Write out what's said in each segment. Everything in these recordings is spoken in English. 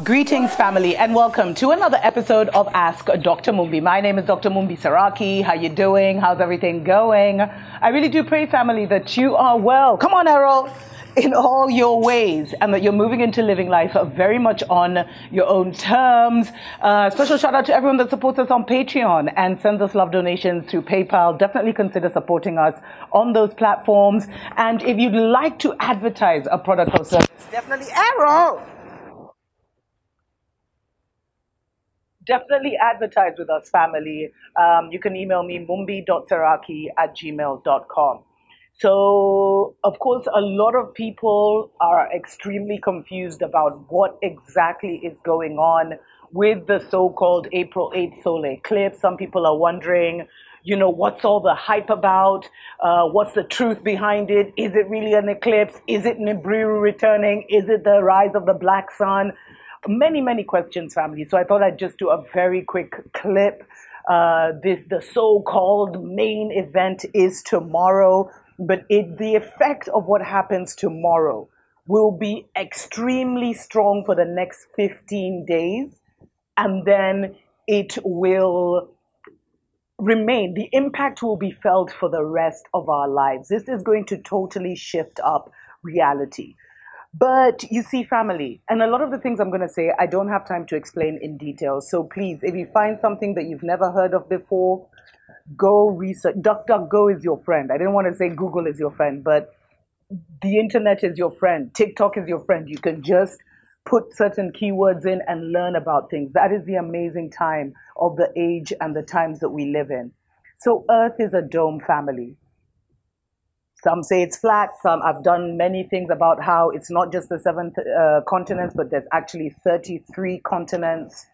Greetings, family, and welcome to another episode of Ask Dr. Mumbi. My name is Dr. Mumbi Saraki. How you doing? How's everything going? I really do pray, family, that you are well. Come on, Errol. In all your ways, and that you're moving into living life very much on your own terms. Special shout out to everyone that supports us on Patreon and sends us love donations through PayPal. Definitely consider supporting us on those platforms. And if you'd like to advertise a product or service, definitely Errol. Definitely advertise with us, family. You can email me mumbi.saraki@gmail.com. So, of course, a lot of people are extremely confused about what exactly is going on with the so-called April 8th solar eclipse. Some people are wondering, what's all the hype about? What's the truth behind it? Is it really an eclipse? Is it Nibiru returning? Is it the rise of the black sun? Many, many questions, family. So I thought I'd just do a very quick clip. The so-called main event is tomorrow. But the effect of what happens tomorrow will be extremely strong for the next 15 days. And then it will remain. The impact will be felt for the rest of our lives. This is going to totally shift up reality. But you see, family, and a lot of the things I'm going to say, I don't have time to explain in detail. So please, if you find something that you've never heard of before, go research. DuckDuckGo is your friend. I didn't want to say Google is your friend, but the internet is your friend. TikTok is your friend. You can just put certain keywords in and learn about things. That is the amazing time of the age and the times that we live in. So Earth is a dome, family. Some say it's flat. I've done many things about how it's not just the seven continents, but there's actually 33 continents.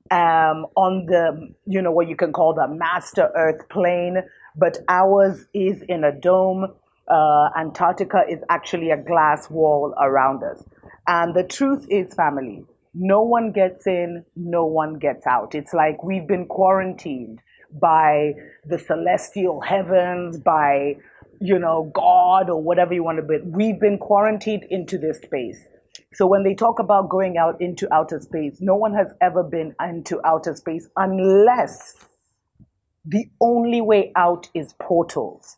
On the, what you can call the master Earth plane, but ours is in a dome. Antarctica is actually a glass wall around us. And the truth is, family, no one gets in, no one gets out. It's like we've been quarantined by the celestial heavens, by, God or whatever you want to be. We've been quarantined into this space. So when they talk about going out into outer space, no one has ever been into outer space unless the only way out is portals.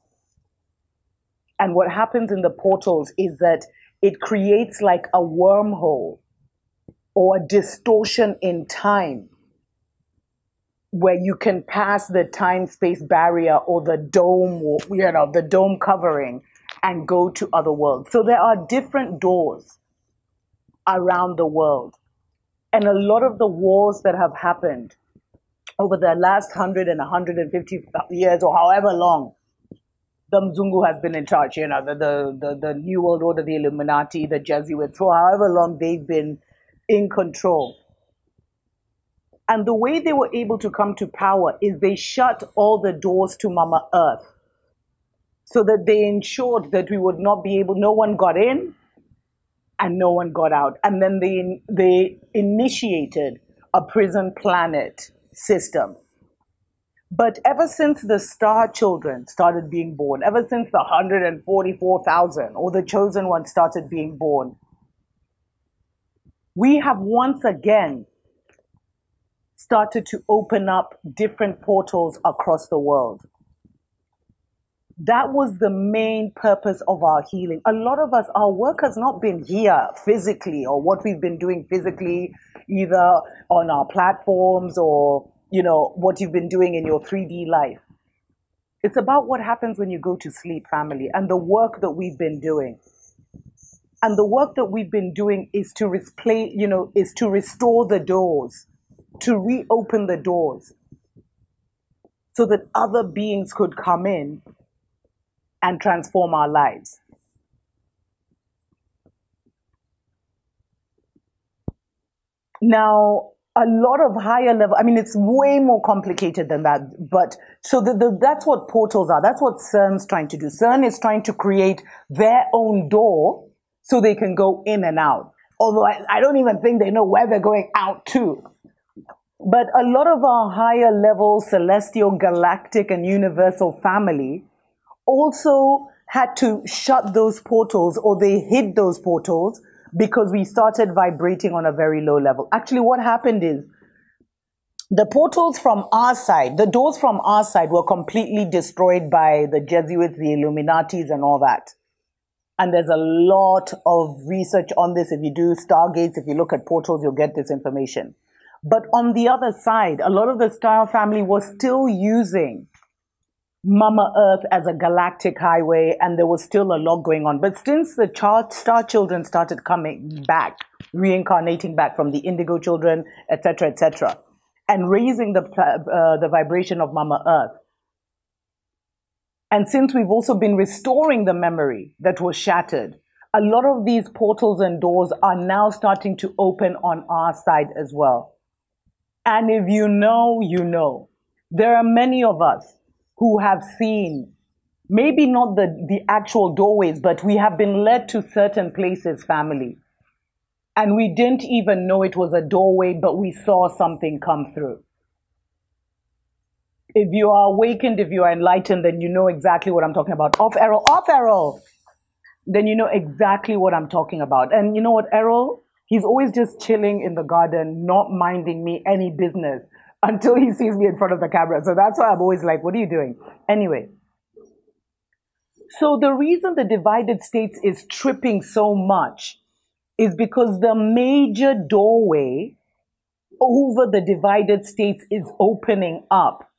And what happens in the portals is that it creates like a wormhole or a distortion in time where you can pass the time-space barrier or the dome, the dome covering and go to other worlds. So there are different doors around the world. And a lot of the wars that have happened over the last 100 and 150 years or however long the Mzungu has been in charge, the New World Order, the Illuminati, the Jesuits, for however long they've been in control. And the way they were able to come to power is they shut all the doors to Mama Earth so that they ensured that we would not be able, no one got in, and no one got out. And then they initiated a prison planet system. But ever since the star children started being born, ever since the 144,000 or the chosen ones started being born, we have once again started to open up different portals across the world. That was the main purpose of our healing. A lot of us, our work has not been here physically or what we've been doing physically, either on our platforms or, what you've been doing in your 3D life. It's about what happens when you go to sleep, family, and the work that we've been doing. And the work that we've been doing is to is to restore the doors, to reopen the doors so that other beings could come in and transform our lives. Now, a lot of higher level, it's way more complicated than that. But so that's what portals are. That's what CERN's trying to do. CERN is trying to create their own door so they can go in and out. Although I don't even think they know where they're going out to. But a lot of our higher level celestial, galactic, and universal family also had to shut those portals, or they hid those portals because we started vibrating on a very low level. Actually, what happened is the portals from our side, the doors from our side were completely destroyed by the Jesuits, the Illuminatis, and all that. And there's a lot of research on this. If you do stargates, if you look at portals, you'll get this information. But on the other side, a lot of the Star family was still using Mama Earth as a galactic highway, and there was still a lot going on. But since the star children started coming back, reincarnating back from the indigo children, etc., and raising the vibration of Mama Earth, and since we've also been restoring the memory that was shattered, a lot of these portals and doors are now starting to open on our side as well. And if you know, you know. There are many of us who have seen, maybe not the actual doorways, but we have been led to certain places, family. And we didn't even know it was a doorway, but we saw something come through. If you are awakened, if you are enlightened, then you know exactly what I'm talking about. Off Errol. Then you know exactly what I'm talking about. And you know what, Errol? He's always just chilling in the garden, not minding me any business until he sees me in front of the camera. So that's why I'm always like, what are you doing? Anyway. So the reason the divided states is tripping so much is because the major doorway over the divided states is opening up.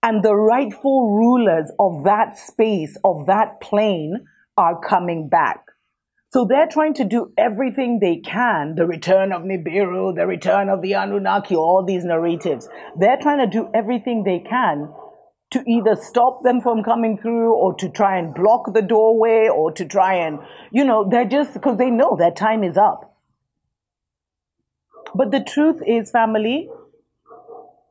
And the rightful rulers of that space, of that plane, are coming back. So they're trying to do everything they can, the return of Nibiru, the return of the Anunnaki, all these narratives. They're trying to do everything they can to either stop them from coming through or to try and block the doorway or to try and, they're just, because they know their time is up. But the truth is, family,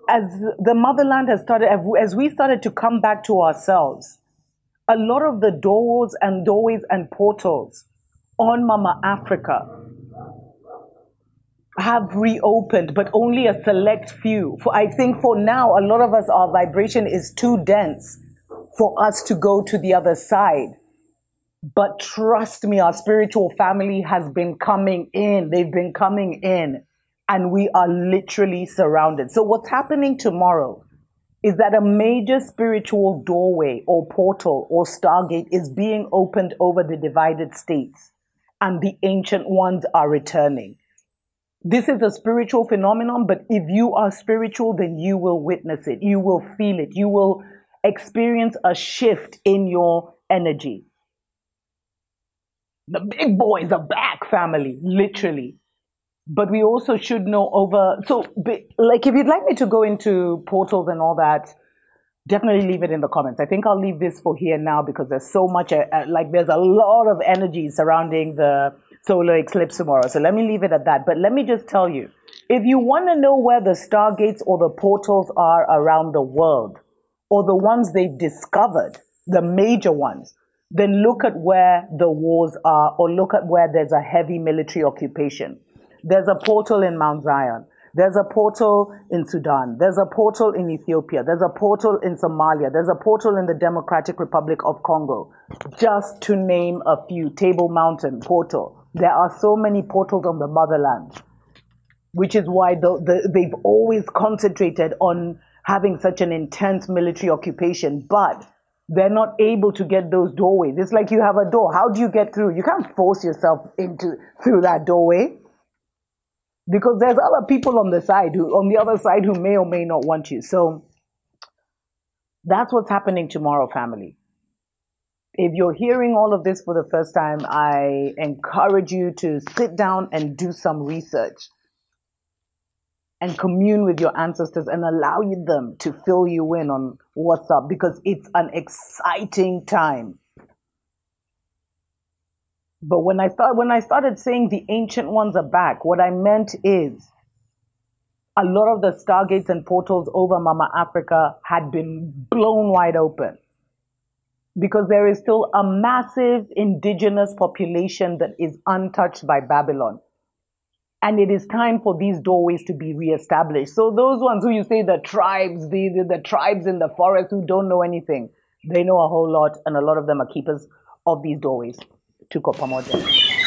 as the motherland has started, as we started to come back to ourselves, a lot of the doors and doorways and portals on Mama Africa have reopened, but only a select few. I think for now, a lot of us, our vibration is too dense for us to go to the other side. But trust me, our spiritual family has been coming in. They've been coming in, and we are literally surrounded. So what's happening tomorrow is that a major spiritual doorway or portal or stargate is being opened over the divided states, and the ancient ones are returning. This is a spiritual phenomenon, but if you are spiritual, then you will witness it. You will feel it. You will experience a shift in your energy. The big boys are back, family, literally. But we also should know like, if you'd like me to go into portals and all that, definitely leave it in the comments. I think I'll leave this for here now because there's so much, there's a lot of energy surrounding the solar eclipse tomorrow. So let me leave it at that. But let me just tell you, if you want to know where the stargates or the portals are around the world, or the ones they've discovered, the major ones, then look at where the wars are, or look at where there's a heavy military occupation. There's a portal in Mount Zion. There's a portal in Sudan. There's a portal in Ethiopia. There's a portal in Somalia. There's a portal in the Democratic Republic of Congo. Just to name a few. Table Mountain portal. There are so many portals on the motherland, which is why they've always concentrated on having such an intense military occupation, but they're not able to get those doorways. It's like you have a door. How do you get through? You can't force yourself through that doorway. Because there's other people on the other side who may or may not want you. So that's what's happening tomorrow, family. If you're hearing all of this for the first time, I encourage you to sit down and do some research and commune with your ancestors and allow them to fill you in on what's up, because it's an exciting time. But when I started saying the ancient ones are back, what I meant is a lot of the stargates and portals over Mama Africa had been blown wide open, because there is still a massive indigenous population that is untouched by Babylon. And it is time for these doorways to be reestablished. So those ones who you say the tribes, the tribes in the forest who don't know anything, they know a whole lot, and a lot of them are keepers of these doorways. Tuko pamoja.